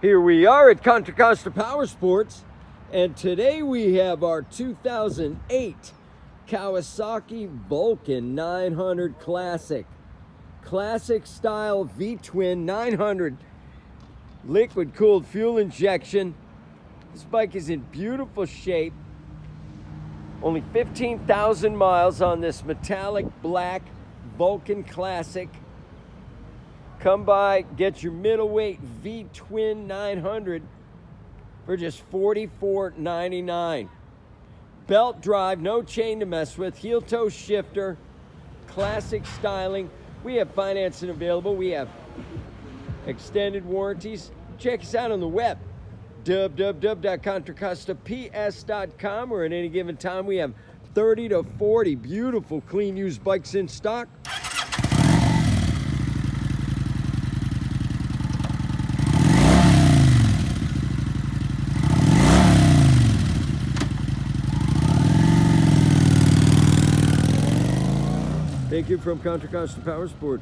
Here we are at Contra Costa Powersports, and today we have our 2008 Kawasaki Vulcan 900 Classic. Classic style V-twin 900 liquid cooled fuel injection. This bike is in beautiful shape. Only 15,000 miles on this metallic black Vulcan Classic. Come by, get your middleweight V-twin 900 for just $44.99. Belt drive, no chain to mess with, heel toe shifter, classic styling. We have financing available. We have extended warranties. Check us out on the web, www.contracostaps.com, where at any given time we have 30 to 40 beautiful clean used bikes in stock. Thank you from Contra Costa Powersports.